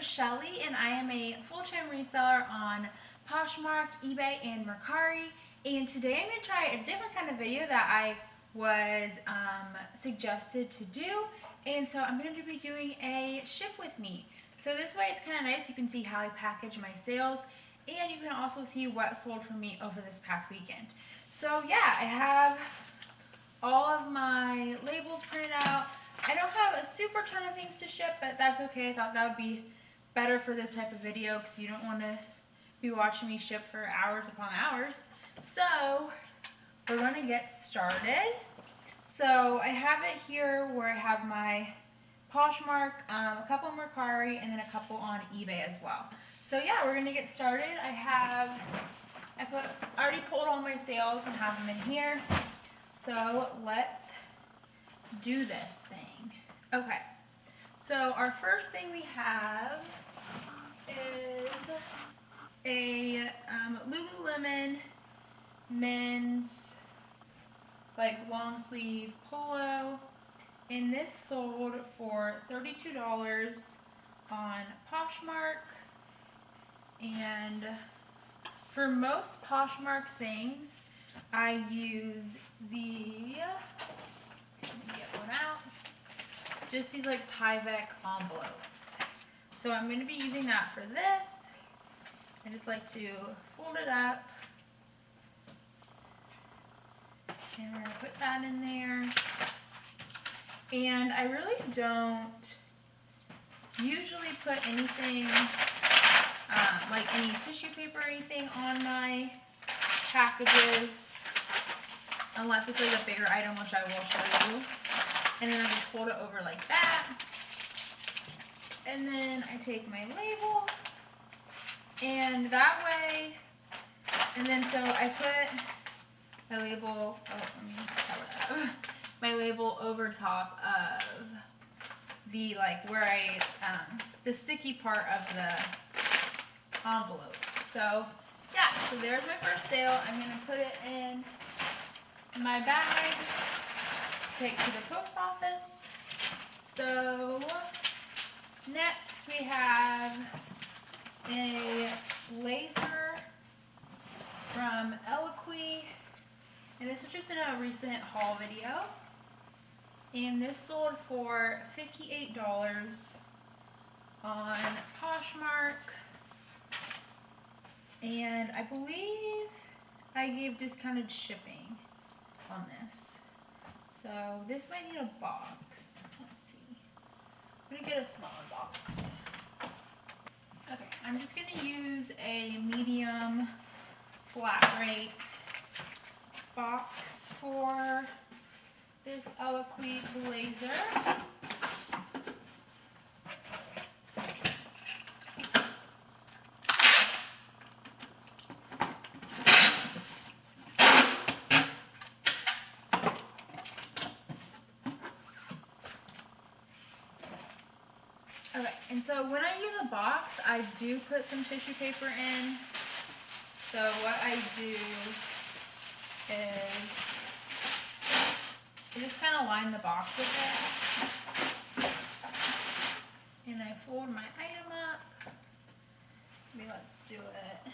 Shelly, and I am a full-time reseller on Poshmark, eBay, and Mercari. And today I'm going to try a different kind of video that I was suggested to do. And so I'm going to be doing a ship with me. So this way it's kind of nice. You can see how I package my sales, and you can also see what sold for me over this past weekend. So yeah, I have all of my labels printed out. I don't have a super ton of things to ship, but that's okay. I thought that would be better for this type of video because you don't want to be watching me ship for hours upon hours. So we're going to get started. So I have it here where I have my Poshmark, a couple Mercari, and then a couple on eBay as well. So yeah, we're going to get started. I already pulled all my sales and have them in here. So let's do this thing. Okay, so our first thing we have is a Lululemon men's like long sleeve polo, and this sold for $32 on Poshmark. And for most Poshmark things, I use the, let me get one out, just these like Tyvek envelopes. So I'm going to be using that for this. I just like to fold it up, and we're going to put that in there. And I really don't usually put anything, like any tissue paper or anything on my packages, unless it's like a bigger item, which I will show you. And then I just fold it over like that. And then I take my label, and that way, and then so I put my label, my label over top of the, like, where the sticky part of the envelope. So yeah, so there's my first sale. I'm going to put it in my bag to take to the post office. So next we have a laser from Eloqua, and this was just in a recent haul video, and this sold for $58 on Poshmark, and I believe I gave discounted shipping on this. So this might need a box. Let's see. I'm going to get a smaller box. Okay, I'm just going to use a medium flat rate box for this Eloqua blazer. Okay, and so when I use a box, I do put some tissue paper in. So what I do is I just kind of line the box with it, and I fold my item up. Maybe let's do it.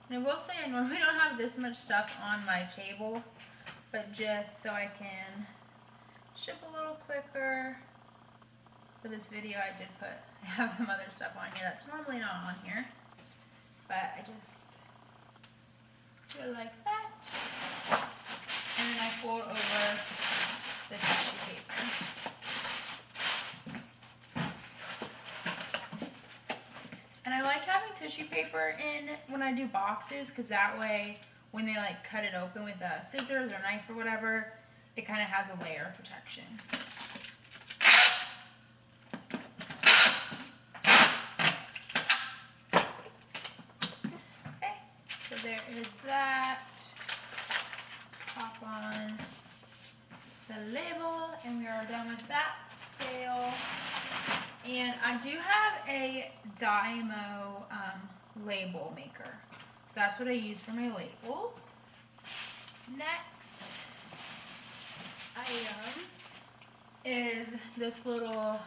And I will say I normally don't have this much stuff on my table, but just so I can ship a little quicker for this video, I have some other stuff on here that's normally not on here, but I just do it like that, and then I fold over the tissue paper. And I like having tissue paper in when I do boxes, because that way when they like cut it open with a scissors or knife or whatever, it kind of has a layer of protection. Okay, so there is that. Pop on the label, and we are done with that sale. And I do have a Dymo label maker, so that's what I use for my labels. Next item is this little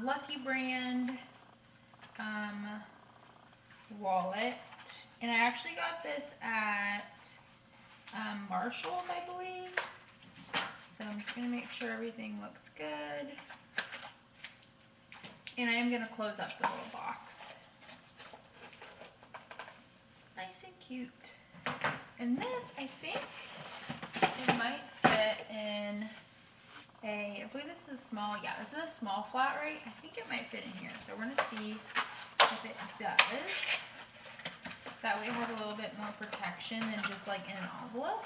Lucky brand wallet. And I actually got this at Marshall's, I believe. So I'm just going to make sure everything looks good. And I am going to close up the little box. Nice and cute. And this, I think, it might fit in I believe this is small. Yeah, this is a small flat rate. I think it might fit in here. So we're going to see if it does. So that way it has a little bit more protection than just like in an envelope.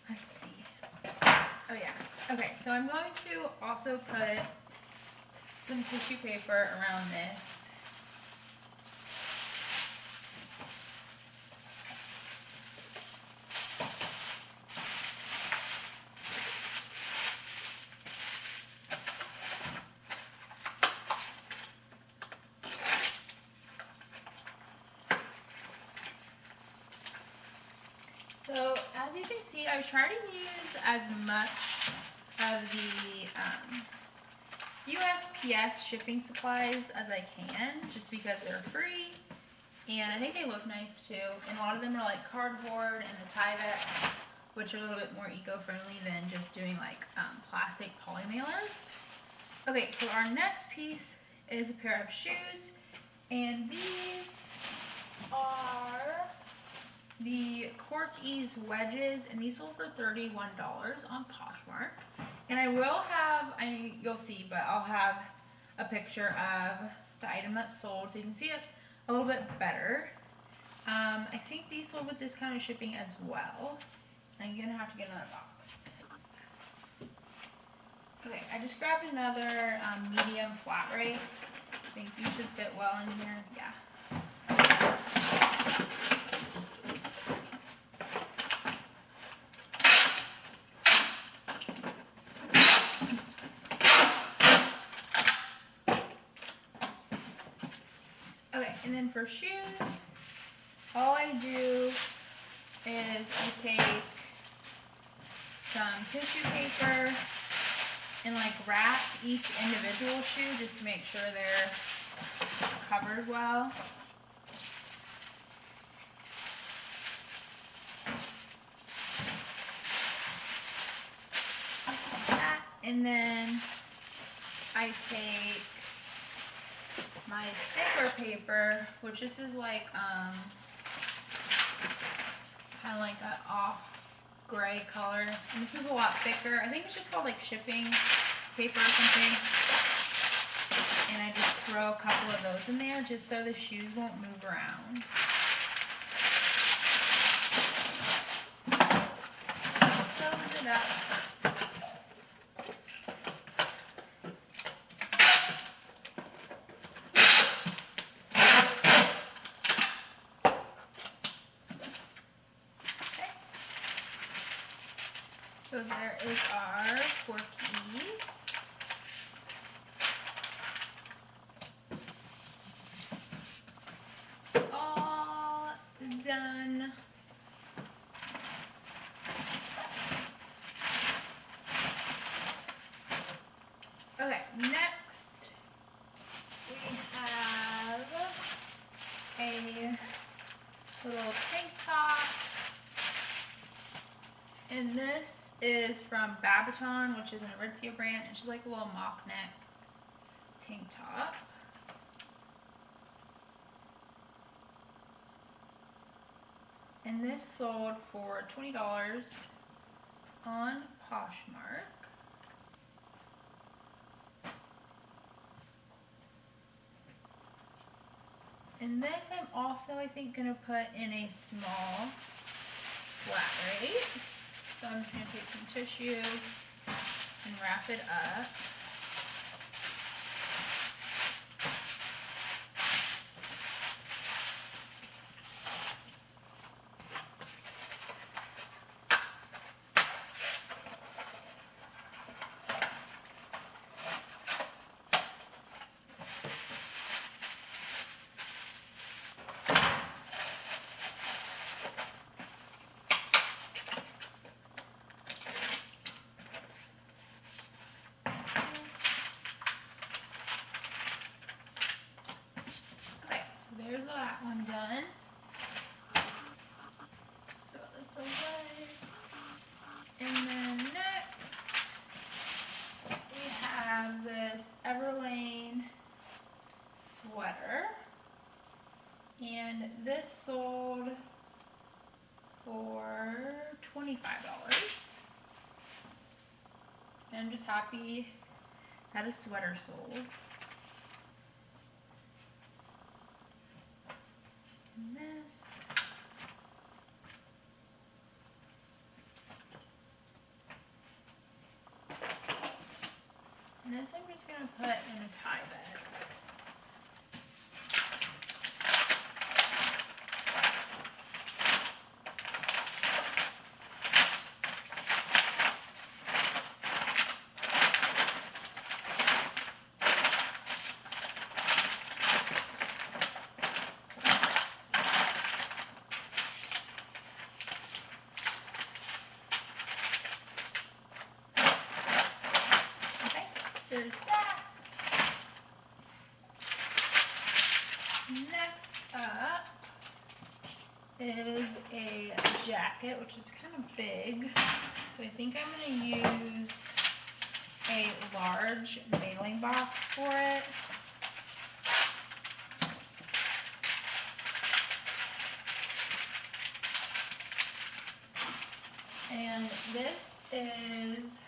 Let's see. Oh yeah. Okay, so I'm going to also put some tissue paper around this. So as you can see, I try to use as much of the USPS shipping supplies as I can, just because they're free, and I think they look nice too. And a lot of them are like cardboard and the Tyvek, which are a little bit more eco-friendly than just doing like plastic poly mailers. Okay, so our next piece is a pair of shoes, and these are the Cork Ease wedges, and these sold for $31 on Poshmark. And I will have, you'll see, but I'll have a picture of the item that's sold so you can see it a little bit better. I think these sold with discounted shipping as well. I'm going to have to get another box. Okay, I just grabbed another medium flat rate. I think these should fit well in here. Yeah. Okay, and then for shoes, all I do is I take some tissue paper and like wrap each individual shoe just to make sure they're covered well. Like that. And then I take my thicker paper, which this is like kind of like an off gray color, and this is a lot thicker. I think it's just called like shipping paper or something, and I just throw a couple of those in there just so the shoes won't move around. Close it up. So there is our Cork Ease. All done. Okay, next we have a little tank top. And this is from Babaton, which is an Aritzia brand. It's just like a little mock neck tank top. And this sold for $20 on Poshmark. And this I'm also, I think, going to put in a small flat rate. So I'm just going to take some tissue and wrap it up. $5. And I'm just happy that a sweater sold. And this. And this I'm just going to put in a tie bag. There's that. Next up is a jacket, which is kind of big. So I think I'm going to use a large mailing box for it. And this is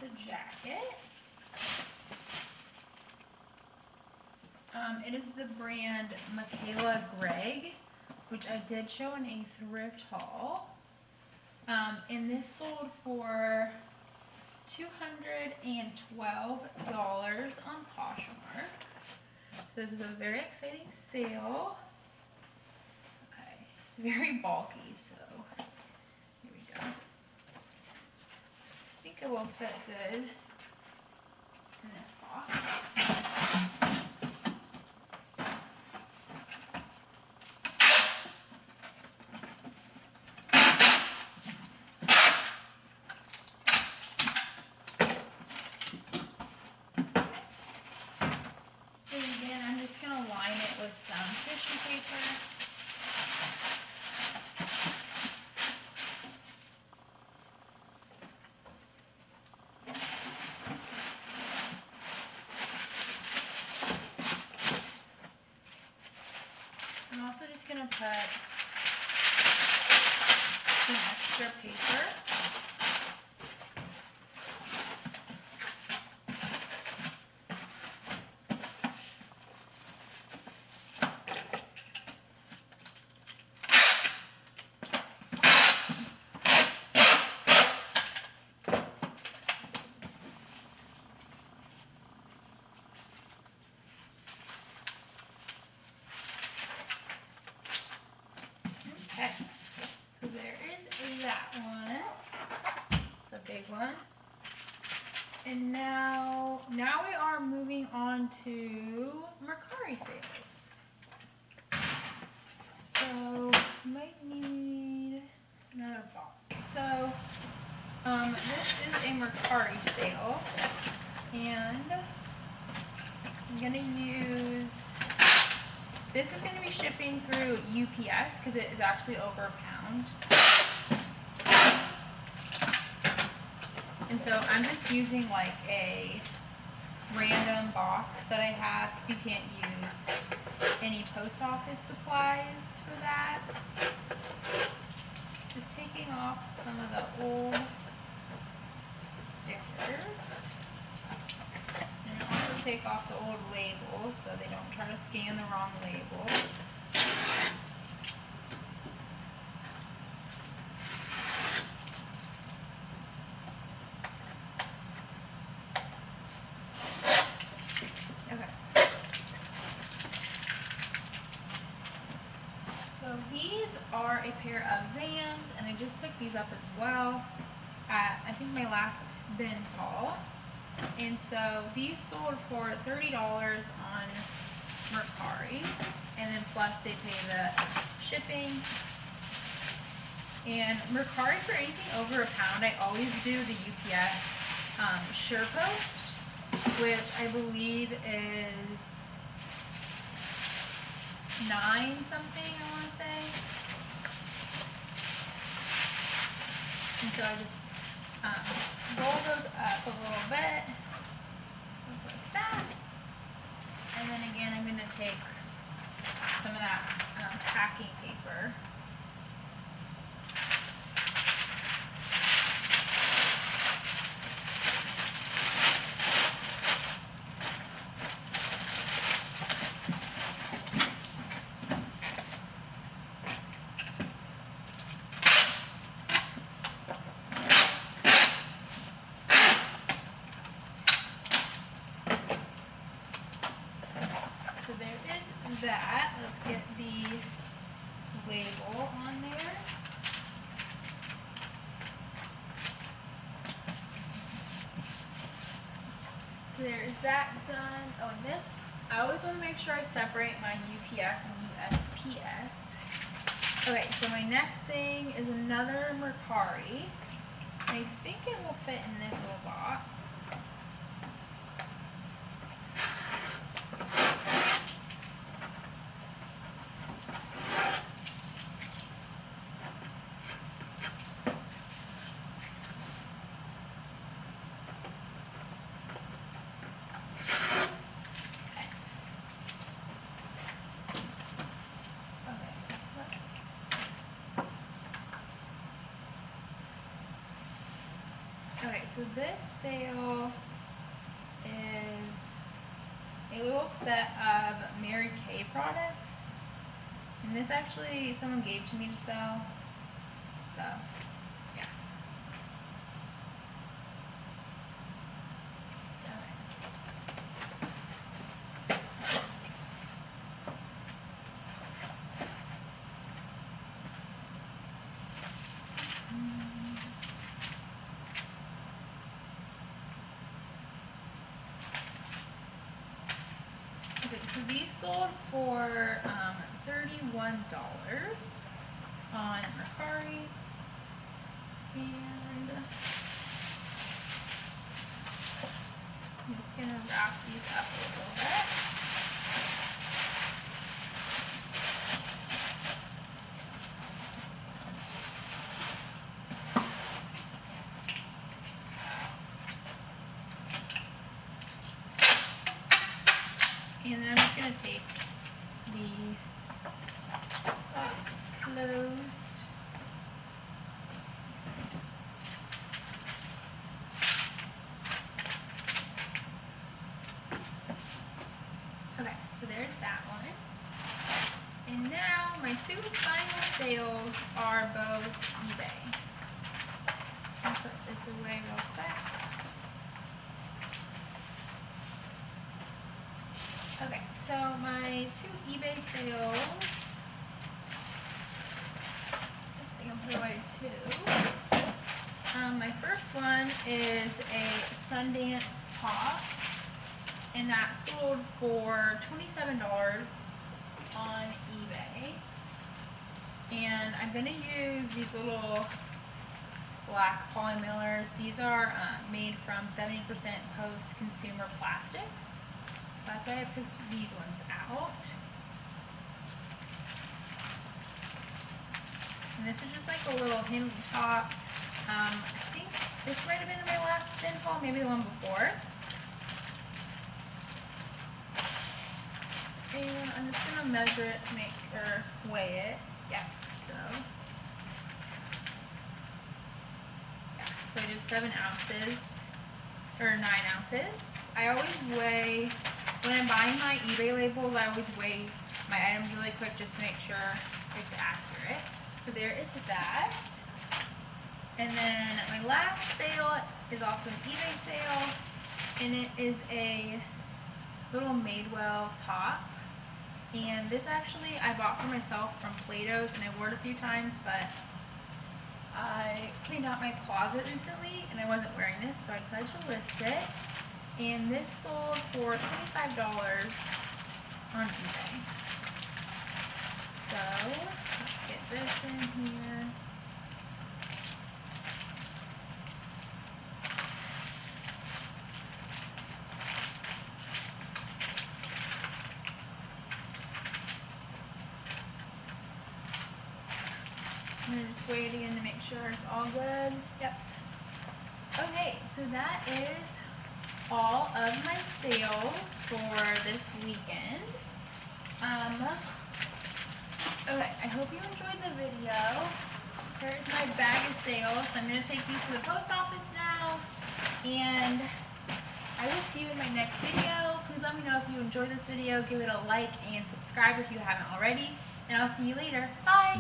the jacket. It is the brand Michaela Gregg, which I did show in a thrift haul. And this sold for $212 on Poshmark. This is a very exciting sale. Okay, it's very bulky, so here we go. I think it will fit good in this box. With some tissue paper. I'm also just going to put some extra paper. Okay, so there is that one. It's a big one. And now we are moving on to Mercari sales. So you might need another box. So this is a Mercari sale, and I'm gonna use. This is going to be shipping through UPS because it is actually over £1. And so I'm just using like a random box that I have because you can't use any post office supplies for that. Just taking off some of the old stickers. And also take off the old labels so they don't try to scan the wrong label. Okay. So these are a pair of Vans, and I just picked these up as well at, I think, my last bins haul. And so these sold for $30 on Mercari, and then plus they pay the shipping. And Mercari, for anything over £1, I always do the UPS SurePost, which I believe is $9 something, I want to say. And so I just roll those up a little bit, like that. And then again, I'm going to take some of that packing paper. so there is that. Let's get the label on there. So there's that done. Oh, and this, I always want to make sure I separate my UPS and USPS. Okay, so my next thing is another Mercari. I think it will fit in this little box. Okay, so this sale is a little set of Mary Kay products. And this actually someone gave to me to sell. So, yeah. Okay, so these sold for $31 on Mercari, and I'm just gonna wrap these up a little bit. And then I'm just going to take the box closed. Okay, so there's that one. And now my two final sales are both eBay. I'll put this away real quick. Okay, so my two eBay sales, I guess I can put away two. My first one is a Sundance top, and that sold for $27 on eBay. And I'm going to use these little black polymillers. These are made from 70% post-consumer plastics. So that's why I picked these ones out. And this is just like a little hint top. I think this might have been my last Vince haul, maybe the one before. And I'm just gonna measure it to make, or weigh it. Yeah, so. Yeah, so I did 7 ounces, or 9 ounces. I always weigh, when I'm buying my eBay labels, I always weigh my items really quick just to make sure it's accurate. So there is that. And then my last sale is also an eBay sale, and it is a little Madewell top. And this actually I bought for myself from Plato's, and I wore it a few times, but I cleaned out my closet recently and I wasn't wearing this, so I decided to list it. And this sold for $25 on eBay. So let's get this in here. I'm gonna just weigh it again to make sure it's all good. Yep. Okay, so that is all of my sales for this weekend. Okay, I hope you enjoyed the video. Here's my bag of sales. So I'm gonna take these to the post office now, and I will see you in my next video. Please let me know if you enjoyed this video. Give it a like and subscribe if you haven't already, and I'll see you later. Bye!